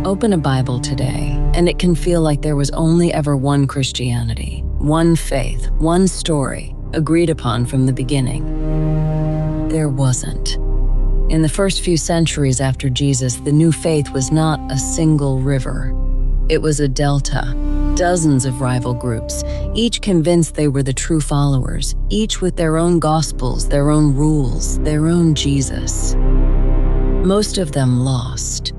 Open a Bible today, and it can feel like there was only ever one Christianity, one faith, one story, agreed upon from the beginning. There wasn't. In the first few centuries after Jesus, the new faith was not a single river. It was a delta, dozens of rival groups, each convinced they were the true followers, each with their own gospels, their own rules, their own Jesus. Most of them lost.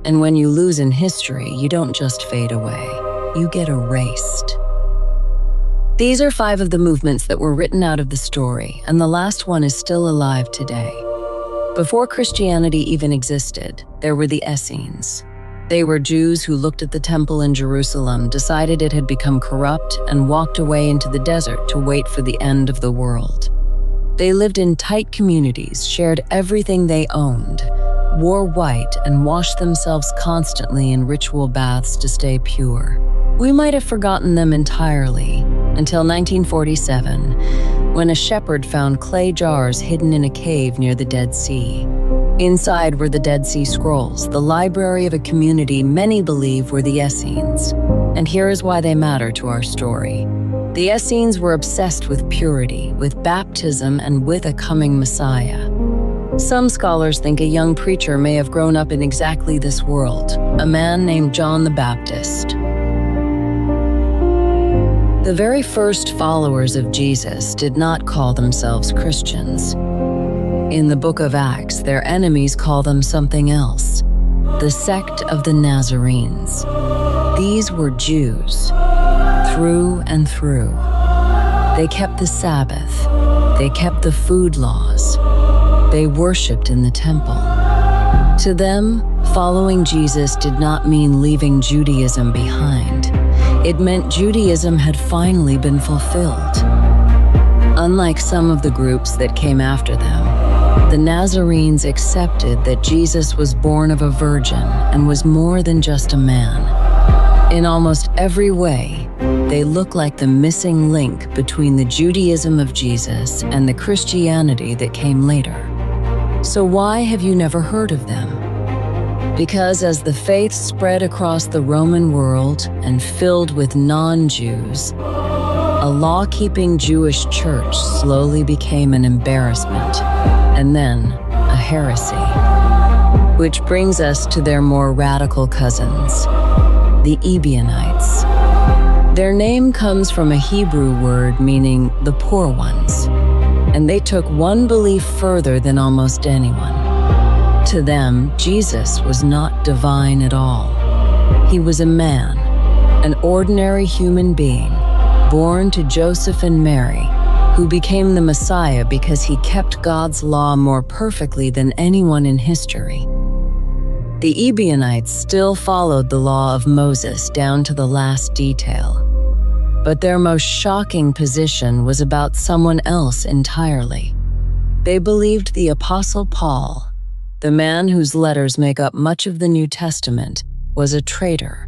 And when you lose in history, you don't just fade away, you get erased. These are 5 of the movements that were written out of the story, and the last one is still alive today. Before Christianity even existed, there were the Essenes. They were Jews who looked at the temple in Jerusalem, decided it had become corrupt, and walked away into the desert to wait for the end of the world. They lived in tight communities, shared everything they owned, wore white, and washed themselves constantly in ritual baths to stay pure. We might have forgotten them entirely until 1947, when a shepherd found clay jars hidden in a cave near the Dead Sea. Inside were the Dead Sea Scrolls, the library of a community many believe were the Essenes. And here is why they matter to our story. The Essenes were obsessed with purity, with baptism, and with a coming Messiah. Some scholars think a young preacher may have grown up in exactly this world, a man named John the Baptist. The very first followers of Jesus did not call themselves Christians. In the book of Acts, their enemies call them something else, the sect of the Nazarenes. These were Jews, through and through. They kept the Sabbath, they kept the food laws, they worshipped in the temple. To them, following Jesus did not mean leaving Judaism behind. It meant Judaism had finally been fulfilled. Unlike some of the groups that came after them, the Nazarenes accepted that Jesus was born of a virgin and was more than just a man. In almost every way, they look like the missing link between the Judaism of Jesus and the Christianity that came later. So why have you never heard of them? Because as the faith spread across the Roman world and filled with non-Jews, a law-keeping Jewish church slowly became an embarrassment, and then a heresy. Which brings us to their more radical cousins, the Ebionites. Their name comes from a Hebrew word meaning the poor ones, and they took one belief further than almost anyone. To them, Jesus was not divine at all. He was a man, an ordinary human being, born to Joseph and Mary, who became the Messiah because he kept God's law more perfectly than anyone in history. The Ebionites still followed the law of Moses down to the last detail. But their most shocking position was about someone else entirely. They believed the Apostle Paul, the man whose letters make up much of the New Testament, was a traitor,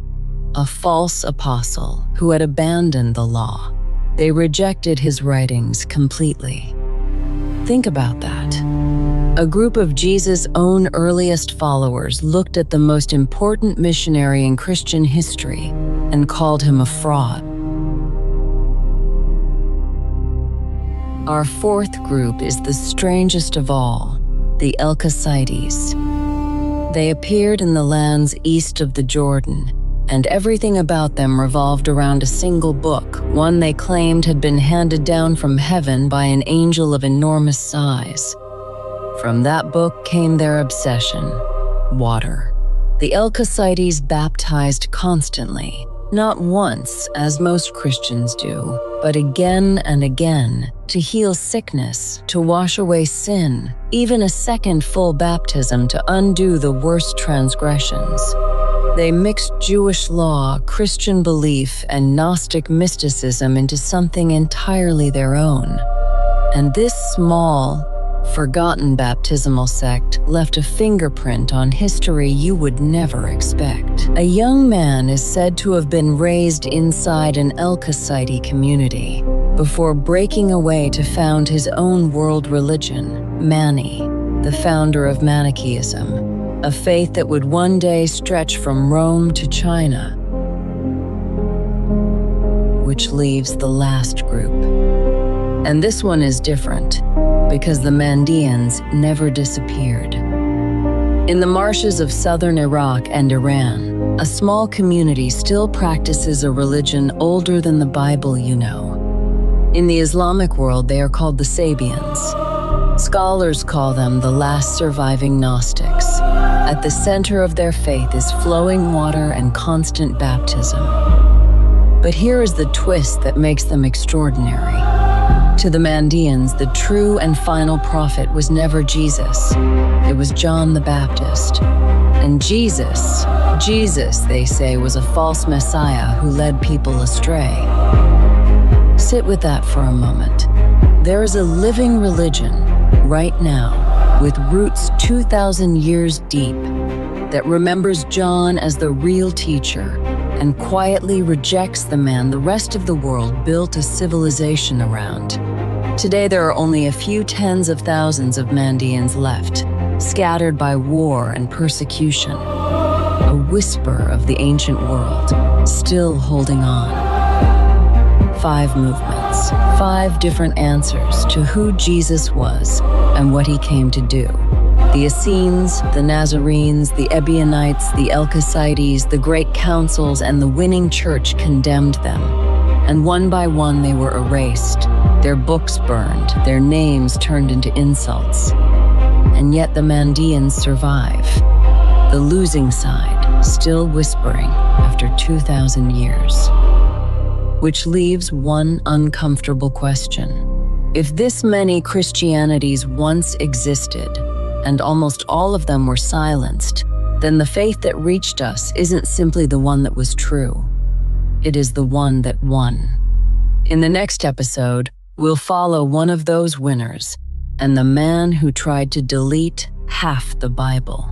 a false apostle who had abandoned the law. They rejected his writings completely. Think about that. A group of Jesus' own earliest followers looked at the most important missionary in Christian history and called him a fraud. Our 4th group is the strangest of all, the Elkasaites. They appeared in the lands east of the Jordan, and everything about them revolved around a single book, one they claimed had been handed down from heaven by an angel of enormous size. From that book came their obsession, water. The Elkasaites baptized constantly, not once, as most Christians do, but again and again, to heal sickness, to wash away sin, even a second full baptism to undo the worst transgressions. They mixed Jewish law, Christian belief, and Gnostic mysticism into something entirely their own. And this small, forgotten baptismal sect left a fingerprint on history you would never expect. A young man is said to have been raised inside an Elkasaite community before breaking away to found his own world religion, Mani, the founder of Manichaeism. a faith that would one day stretch from Rome to China, which leaves the last group. And this one is different, because the Mandaeans never disappeared. In the marshes of southern Iraq and Iran, a small community still practices a religion older than the Bible you know. In the Islamic world, they are called the Sabians. Scholars call them the last surviving Gnostics. At the center of their faith is flowing water and constant baptism. But here is the twist that makes them extraordinary. To the Mandaeans, the true and final prophet was never Jesus. It was John the Baptist. And Jesus, they say, was a false messiah who led people astray. Sit with that for a moment. There is a living religion right now, with roots 2,000 years deep, that remembers John as the real teacher and quietly rejects the man the rest of the world built a civilization around. Today, there are only a few tens of thousands of Mandaeans left, scattered by war and persecution. A whisper of the ancient world, still holding on. 5 movements, 5 different answers to who Jesus was and what he came to do. The Essenes, the Nazarenes, the Ebionites, the Elkasaites, the great councils, and the winning church condemned them. And one by one they were erased, their books burned, their names turned into insults. And yet the Mandaeans survive, the losing side still whispering after 2,000 years. Which leaves one uncomfortable question. If this many Christianities once existed, and almost all of them were silenced, then the faith that reached us isn't simply the one that was true. It is the one that won. In the next episode, we'll follow one of those winners and the man who tried to delete half the Bible.